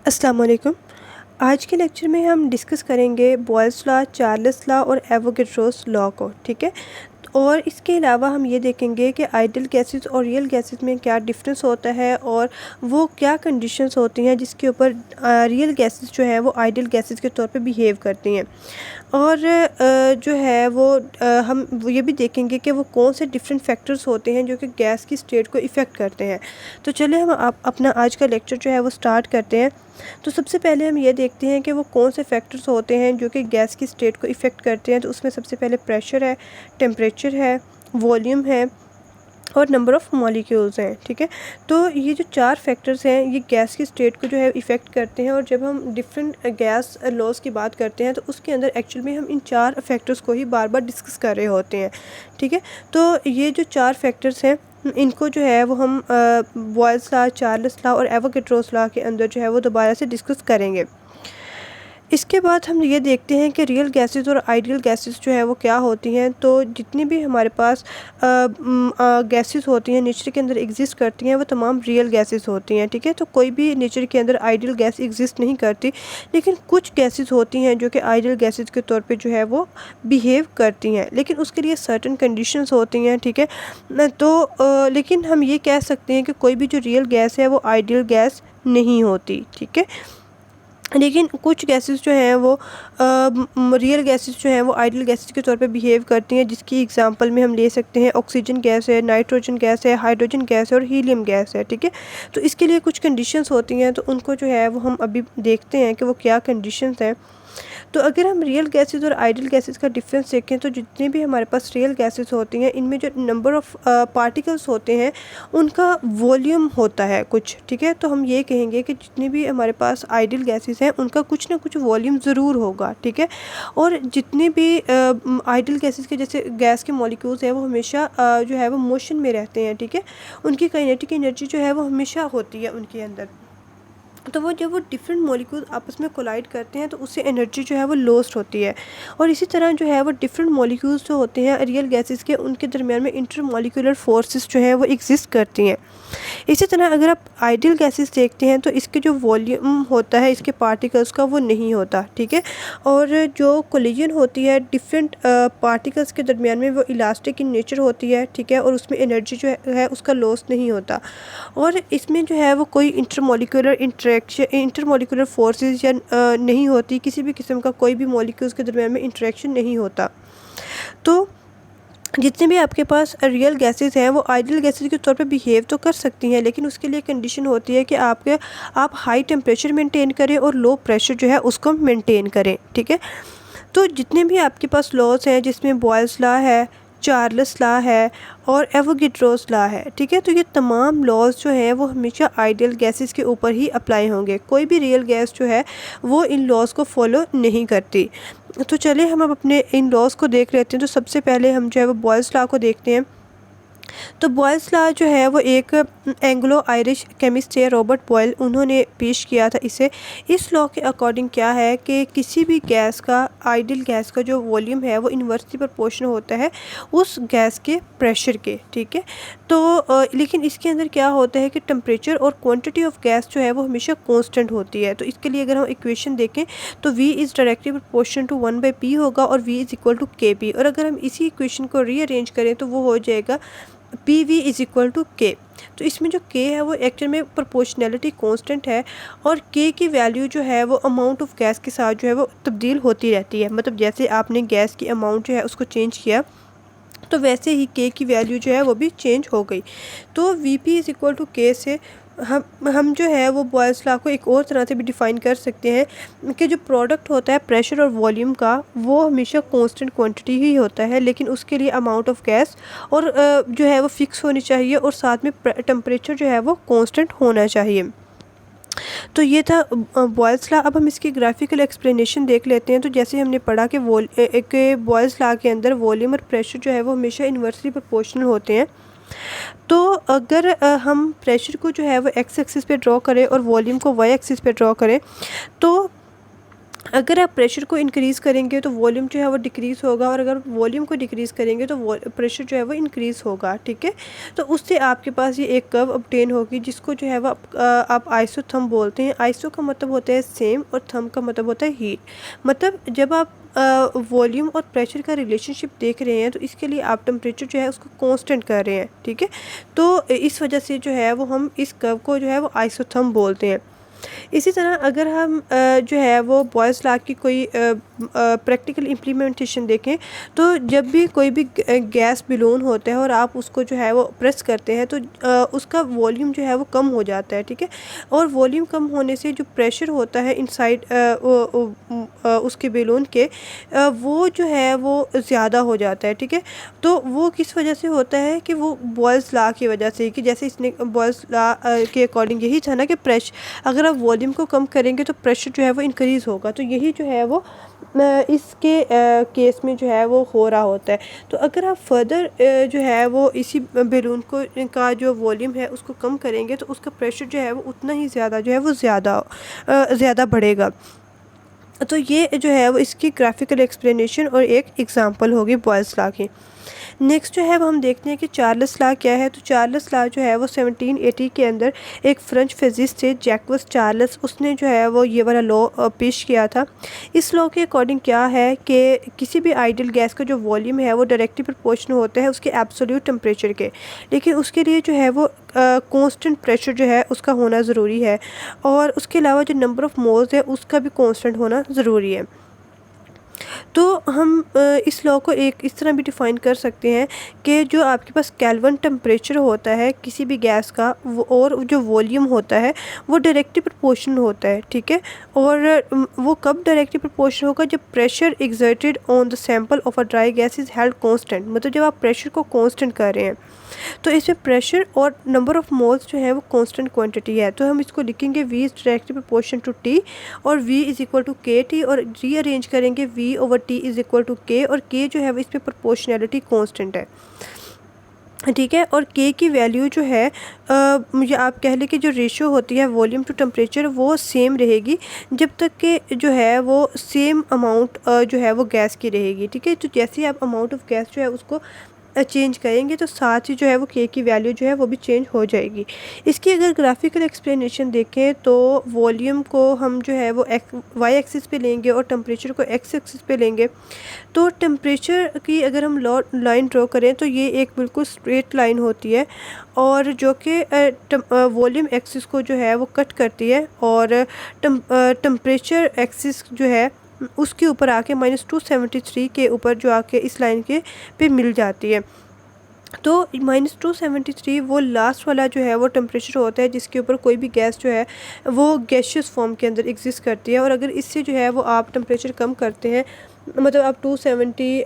अस्सलाम वालेकुम। आज के लेक्चर में हम डिस्कस करेंगे बॉयल्स लॉ, चार्ल्स लॉ और एवोगैड्रोस लॉ को, ठीक है। और इसके अलावा हम ये देखेंगे कि आइडियल गैसेस और रियल गैसेस में क्या डिफरेंस होता है और वो क्या कंडीशंस होती हैं जिसके ऊपर रियल गैसेस जो है वो आइडियल गैसेस के तौर पे बिहेव करती हैं। और जो है वो हम ये भी देखेंगे कि वो कौन से डिफरेंट फैक्टर्स होते हैं जो कि गैस की स्टेट को इफ़ेक्ट करते हैं। तो चलिए हम अपना आज का लेक्चर जो है वो स्टार्ट करते हैं। तो सबसे पहले हम ये देखते हैं कि वो कौन से फैक्टर्स होते हैं जो कि गैस की स्टेट को इफ़ेक्ट करते हैं। तो उसमें सबसे पहले प्रेशर है, टेम्परेचर है, वॉल्यूम है और नंबर ऑफ़ मॉलिक्यूल्स हैं, ठीक है। तो ये जो चार फैक्टर्स हैं ये गैस की स्टेट को जो है इफ़ेक्ट करते हैं। और जब हम डिफरेंट गैस लॉज की बात करते हैं तो उसके अंदर एक्चुअल में हम इन चार फैक्टर्स को ही बार बार डिस्कस कर रहे होते हैं, ठीक है। तो ये जो चार फैक्टर्स हैं इनको जो है वो हम बॉयल्स लॉ, चार्ल्स लॉ और एवोगैड्रोस लॉ के अंदर जो है वो दोबारा से डिस्कस करेंगे। इसके बाद हम ये देखते हैं कि रियल गैसेस और आइडियल गैसेस जो है वो क्या होती हैं। तो जितनी भी हमारे पास गैसेस होती हैं नेचर के अंदर एग्जिस्ट करती हैं वो तमाम रियल गैसेस होती हैं, ठीक है। तो कोई भी नेचर के अंदर आइडियल गैस एग्जिस्ट नहीं करती, लेकिन कुछ गैसेस होती हैं जो कि आइडियल गैसेस के तौर पे जो है वो बिहेव करती हैं, लेकिन उसके लिए सर्टेन कंडीशंस होती हैं, ठीक है। लेकिन हम ये कह सकते हैं कि कोई भी जो रियल गैस है वो आइडियल गैस नहीं होती, ठीक है। लेकिन कुछ गैसेस जो हैं वो रियल गैसेस जो हैं वो आइडियल गैसेस के तौर पे बिहेव करती हैं, जिसकी एग्जांपल में हम ले सकते हैं ऑक्सीजन गैस है, नाइट्रोजन गैस है, हाइड्रोजन गैस है और हीलियम गैस है, ठीक है। तो इसके लिए कुछ कंडीशंस होती हैं, तो उनको जो है वो हम अभी देखते हैं कि वो क्या कंडीशंस हैं। तो अगर हम रियल गैसेस और आइडियल गैसेस का डिफरेंस देखें तो जितने भी हमारे पास रियल गैसेस होती हैं इनमें जो नंबर ऑफ़ पार्टिकल्स होते हैं उनका वॉल्यूम होता है कुछ, ठीक है। तो हम ये कहेंगे कि जितनी भी हमारे पास आइडियल गैसेस हैं उनका कुछ ना कुछ वॉल्यूम ज़रूर होगा, ठीक है। और जितने भी आइडियल गैसेस के जैसे गैस के मॉलिक्यूल्स हैं वो हमेशा जो है वो मोशन में रहते हैं, ठीक है। उनकी काइनेटिक एनर्जी जो है वो हमेशा होती है उनके अंदर। तो वो जब वो डिफरेंट मॉलिक्यूल आपस में कोलाइड करते हैं तो उससे एनर्जी जो है वो लॉस्ट होती है। और इसी तरह जो है वो डिफरेंट मॉलिक्यूल्स जो होते हैं रियल गैसेस के उनके दरमियान में इंटर मॉलिक्यूलर फोर्सेस जो है वो एग्जिस्ट करती हैं। इसी तरह अगर आप आइडियल गैसेस देखते हैं तो इसके जो वॉल्यूम होता है इसके पार्टिकल्स का वो नहीं होता, ठीक है। और जो कोलिजन होती है डिफरेंट पार्टिकल्स के दरमियान में वो इलास्टिक इन नेचर होती है, ठीक है। और उसमें एनर्जी जो है उसका लॉस नहीं होता। और इसमें जो है वो कोई इंटरमॉलिक्यूलर फोर्सेस या नहीं होती, किसी भी किस्म का कोई भी मॉलिक्यूल्स के दरमियान में इंटरेक्शन नहीं होता। तो जितने भी आपके पास रियल गैसेस हैं वो आइडियल गैसेस के तौर पे बिहेव तो कर सकती हैं, लेकिन उसके लिए कंडीशन होती है कि आप हाई टेम्परेचर मेंटेन करें और लो प्रेशर जो है उसको मेंटेन करें, ठीक है। तो जितने भी आपके पास लॉज हैं जिसमें बॉयल्स लॉ है, चार्ल्स लॉ है और एवोगैड्रोस लॉ है, ठीक है। तो ये तमाम लॉज जो हैं वो हमेशा आइडियल गैसेस के ऊपर ही अप्लाई होंगे। कोई भी रियल गैस जो है वो इन लॉज को फॉलो नहीं करती। तो चलिए हम अब अपने इन लॉज को देख लेते हैं। तो सबसे पहले हम जो है वो बॉयल्स लॉ को देखते हैं। तो बॉयल्स लॉ जो है वो एक एंग्लो आयरिश केमिस्ट है रॉबर्ट बॉयल, उन्होंने पेश किया था इसे। इस लॉ के अकॉर्डिंग क्या है कि किसी भी गैस का आइडियल गैस का जो वॉल्यूम है वो इन्वर्सली प्रोपोर्शनल होता है उस गैस के प्रेशर के, ठीक है। तो लेकिन इसके अंदर क्या होता है कि टेम्परेचर और क्वांटिटी ऑफ गैस जो है वो हमेशा कांस्टेंट होती है। तो इसके लिए अगर हम इक्वेशन देखें तो V is directly proportional to 1/P होगा और V is equal to KP। और अगर हम इसी इक्वेशन को रीअरेंज करें तो वो हो जाएगा PV is equal to K। तो इसमें जो K है वो एक्चुअल में प्रोपोर्शनैलिटी कांस्टेंट है और K की वैल्यू जो है वो अमाउंट ऑफ गैस के साथ जो है वो तब्दील होती रहती है। मतलब जैसे आपने गैस की अमाउंट जो है उसको चेंज किया तो वैसे ही K की वैल्यू जो है वो भी चेंज हो गई। तो VP is equal to K से हम जो है वो बॉयल्स लॉ को एक और तरह से भी डिफ़ाइन कर सकते हैं कि जो प्रोडक्ट होता है प्रेशर और वॉल्यूम का वो हमेशा कांस्टेंट क्वांटिटी ही होता है, लेकिन उसके लिए अमाउंट ऑफ गैस और जो है वो फिक्स होनी चाहिए और साथ में टेम्परेचर जो है वो कांस्टेंट होना चाहिए। तो ये था बॉयल्स लॉ। अब हम इसकी ग्राफिकल एक्सप्लेनेशन देख लेते हैं। तो जैसे हमने पढ़ा कि एक बॉयल्स लॉ के अंदर वॉल्यूम और प्रेशर जो है वो हमेशा इन्वर्सली प्रोपोर्शनल होते हैं। तो अगर हम प्रेशर को जो है वो एक्स एक्सिस पे ड्रॉ करें और वॉल्यूम को वाई एक्सिस पे ड्रॉ करें तो अगर आप प्रेशर को इंक्रीज़ करेंगे तो वॉल्यूम जो है वो डिक्रीज़ होगा, और अगर वॉल्यूम को डिक्रीज़ करेंगे तो प्रेशर जो है वो इंक्रीज़ होगा, ठीक है। तो उससे आपके पास ये एक कर्व ऑब्टेन होगी, जिसको जो है वो आप आइसोथर्म बोलते हैं। आइसो का मतलब होता है सेम, और थर्म का मतलब होता है हीट। मतलब जब आप वॉल्यूम और प्रेशर का रिलेशनशिप देख रहे हैं तो इसके लिए आप टेम्परेचर जो है उसको कांस्टेंट कर रहे हैं, ठीक है। तो इस वजह से जो है वो हम इस कर्व को जो है वो आइसोथर्म बोलते हैं। इसी तरह अगर हम जो है वो बॉयल्स लॉ की कोई प्रैक्टिकल इम्प्लीमेंटेशन देखें, तो जब भी कोई भी गैस बिलोन होता है और आप उसको जो है वो प्रेस करते हैं तो उसका वॉल्यूम जो है वो कम हो जाता है, ठीक है। और वॉल्यूम कम होने से जो प्रेशर होता है इनसाइड उसके बिलोन के, वो जो है वो ज़्यादा हो जाता है, ठीक है। तो वो किस वजह से होता है कि वो बॉयल्स लॉ की वजह से, कि जैसे इसने बॉयल्स लॉ के अकॉर्डिंग यही था ना कि अगर आप वॉल्यूम को कम करेंगे तो प्रेशर जो है वो इंक्रीज़ होगा। तो यही जो है वो इसके केस में जो है वो हो रहा होता है। तो अगर आप फर्दर जो है वो इसी बैलून को का जो वॉल्यूम है उसको कम करेंगे तो उसका प्रेशर जो है वो उतना ही ज़्यादा जो है वो ज़्यादा बढ़ेगा। तो ये जो है वो इसकी ग्राफिकल एक्सप्लेनेशन और एक एग्जांपल होगी बॉयल्स लॉ की। नेक्स्ट जो है वो हम देखते हैं कि चार्ल्स लॉ क्या है। तो चार्ल्स लॉ जो है वो 1780 के अंदर एक फ्रेंच फिजिस्ट थे जैक्वस चार्ल्स, उसने जो है वो ये वाला लॉ पेश किया था। इस लॉ के अकॉर्डिंग क्या है कि किसी भी आइडियल गैस का जो वॉल्यूम है वो डायरेक्टली प्रोपोर्शनल होता है उसके एब्सोल्यूट टेम्परेचर के, लेकिन उसके लिए जो है वो कांस्टेंट प्रेशर जो है उसका होना ज़रूरी है, और उसके अलावा जो नंबर ऑफ़ मोल्स है उसका भी कांस्टेंट होना ज़रूरी है। तो हम इस लॉ को एक इस तरह भी डिफ़ाइन कर सकते हैं कि जो आपके पास केल्विन टेम्परेचर होता है किसी भी गैस का, वो और जो वॉल्यूम होता है वो डायरेक्टली प्रोपोर्शनल होता है, ठीक है। और वो कब डायरेक्टली प्रोपोर्शनल होगा, जब pressure exerted on the sample of a dry gas is held constant, मतलब जब आप प्रेशर को कांस्टेंट कर रहे हैं। तो इसमें प्रेशर और नंबर ऑफ़ मोल्स जो है वो कांस्टेंट क्वांटिटी है, तो हम इसको लिखेंगे V is directly proportion to T, और V is equal to KT, और रीअरेंज करेंगे V over T is equal to K, और K जो है वो इसमें प्रोपोर्शनैलिटी कांस्टेंट है, ठीक है। और K की वैल्यू जो है मुझे आप कह लें कि जो रेशियो होती है वॉल्यूम टू टेम्परेचर वो सेम रहेगी जब तक कि जो है वो सेम अमाउंट जो है वो गैस की रहेगी, ठीक है। तो जैसे ही आप अमाउंट ऑफ गैस जो है उसको चेंज करेंगे तो साथ ही जो है वो K की वैल्यू जो है वो भी चेंज हो जाएगी। इसकी अगर ग्राफिकल एक्सप्लेनेशन देखें तो वॉल्यूम को हम जो है वो वाई एक्सिस पे लेंगे और टेम्परेचर को एक्स एक्सिस पे लेंगे। तो टेम्परेचर की अगर हम लाइन ड्रॉ करें तो ये एक बिल्कुल स्ट्रेट लाइन होती है, और जो कि वॉल्यूम एक्सिस को जो है वो कट करती है, और टेम्परेचर एक्सिस जो है उसके ऊपर आके -273 के ऊपर जो आके इस लाइन के पे मिल जाती है। तो -273 वो लास्ट वाला जो है वो टेम्परेचर होता है जिसके ऊपर कोई भी गैस जो है वो गैशियस फॉर्म के अंदर एग्जिस्ट करती है, और अगर इससे जो है वो आप टेम्परेचर कम करते हैं, मतलब आप 270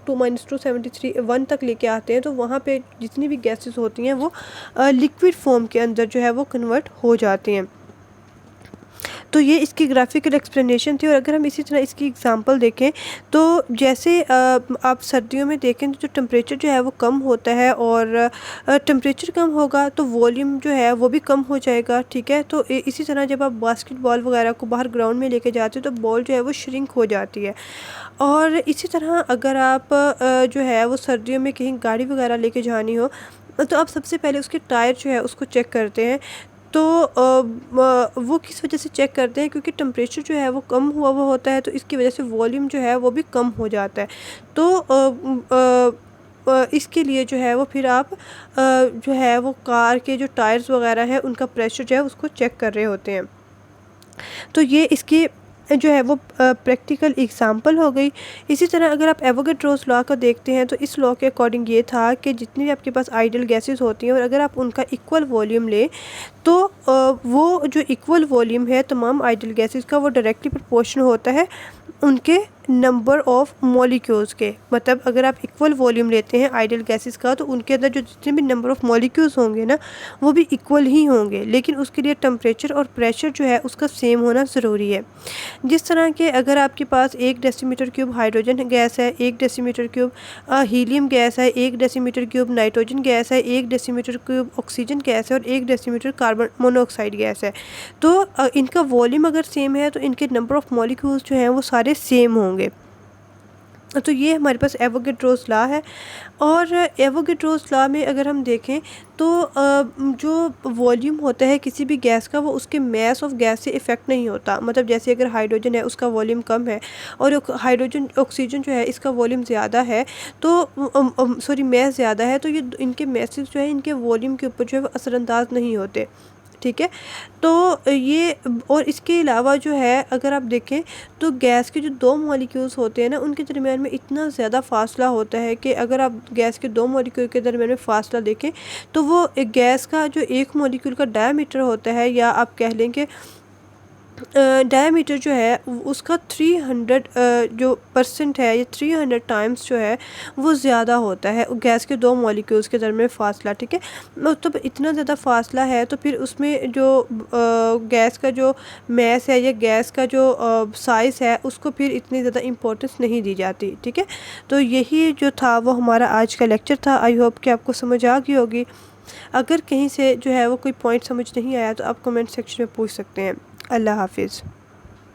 टू -273 1 तक लेके आते हैं, तो वहाँ पे जितनी भी गैसेस होती हैं वो लिक्विड फॉर्म के अंदर जो है वो कन्वर्ट हो जाती हैं। तो ये इसकी ग्राफिकल एक्सप्लेनेशन थी। और अगर हम इसी तरह इसकी एग्जांपल देखें तो जैसे आप सर्दियों में देखें तो जो टेम्परेचर जो है वो कम होता है, और टेम्परेचर कम होगा तो वॉल्यूम जो है वो भी कम हो जाएगा, ठीक है। तो इसी तरह जब आप बास्केटबॉल वगैरह को बाहर ग्राउंड में लेके जाते हो तो बॉल जो है वो श्रिंक हो जाती है। और इसी तरह अगर आप जो है वो सर्दियों में कहीं गाड़ी वगैरह लेके जानी हो तो आप सबसे पहले उसके टायर जो है उसको चेक करते हैं। तो वो किस वजह से चेक करते हैं, क्योंकि टेम्परेचर जो है वो कम हुआ होता है, तो इसकी वजह से वॉल्यूम जो है वो भी कम हो जाता है। तो इसके लिए जो है वो फिर आप जो है वो कार के जो टायर्स वगैरह हैं उनका प्रेशर जो है उसको चेक कर रहे होते हैं। तो ये इसकी जो है वो प्रैक्टिकल एग्जांपल हो गई। इसी तरह अगर आप एवोगैड्रोस लॉ को देखते हैं तो इस लॉ के अकॉर्डिंग ये था कि जितनी भी आपके पास आइडियल गैसेस होती हैं और अगर आप उनका इक्वल वॉल्यूम लें तो वो जो इक्वल वॉल्यूम है तमाम आइडियल गैसेस का वो डायरेक्टली प्रोपोर्शनल होता है उनके नंबर ऑफ़ मॉलिक्यूल्स के। मतलब अगर आप इक्वल वॉल्यूम लेते हैं आइडियल गैसेस का तो उनके अंदर जो जितने भी नंबर ऑफ़ मॉलिक्यूल्स होंगे ना वो भी इक्वल ही होंगे, लेकिन उसके लिए टेम्परेचर और प्रेशर जो है उसका सेम होना ज़रूरी है। जिस तरह के अगर आपके पास 1 डेसीमीटर क्यूब हाइड्रोजन गैस है, 1 डेसीमीटर क्यूब हीलियम गैस है, 1 डेसीमीटर क्यूब नाइट्रोजन गैस है, 1 डेसीमीटर क्यूब ऑक्सीजन गैस है और 1 decimetre carbon carbon monoxide gas है। तो इनका वॉल्यूम अगर सेम है तो इनके नंबर ऑफ़ मॉलिक्यूल्स जो हैं वो सारे सेम होंगे। तो ये हमारे पास एवोगैड्रोस लॉ है। और एवोगैड्रोस लॉ में अगर हम देखें तो जो वॉल्यूम होता है किसी भी गैस का वो उसके मास ऑफ गैस से इफ़ेक्ट नहीं होता। मतलब जैसे अगर हाइड्रोजन है उसका वॉल्यूम कम है और हाइड्रोजन ऑक्सीजन जो है इसका वॉल्यूम ज़्यादा है तो सॉरी मास ज़्यादा है, तो ये इनके मासेस जो है इनके वॉल्यूम के ऊपर जो है वो असरअंदाज नहीं होते। ठीक है। तो ये और इसके अलावा जो है अगर आप देखें तो गैस के जो दो मॉलिक्यूल्स होते हैं ना उनके दरमियान में इतना ज़्यादा फासला होता है कि अगर आप गैस के दो मॉलिक्यूल के दरमियान में फासला देखें तो वो एक गैस का जो एक मॉलिक्यूल का डायमीटर होता है, या आप कह लें कि डायमीटर जो है उसका 300 जो परसेंट है ये 300 टाइम्स जो है वो ज़्यादा होता है गैस के दो मॉलिक्यूल्स के दरमियान फासला। ठीक है। मतलब इतना ज़्यादा फासला है तो फिर उसमें जो गैस का जो मैस है या गैस का जो साइज़ है उसको फिर इतनी ज़्यादा इम्पोर्टेंस नहीं दी जाती। ठीक है। तो यही जो था वो हमारा आज का लेक्चर था। आई होप कि आपको समझ आ गई होगी। अगर कहीं से जो है वो कोई पॉइंट समझ नहीं आया तो आप कमेंट सेक्शन में पूछ सकते हैं। अल्लाह हाफिज़।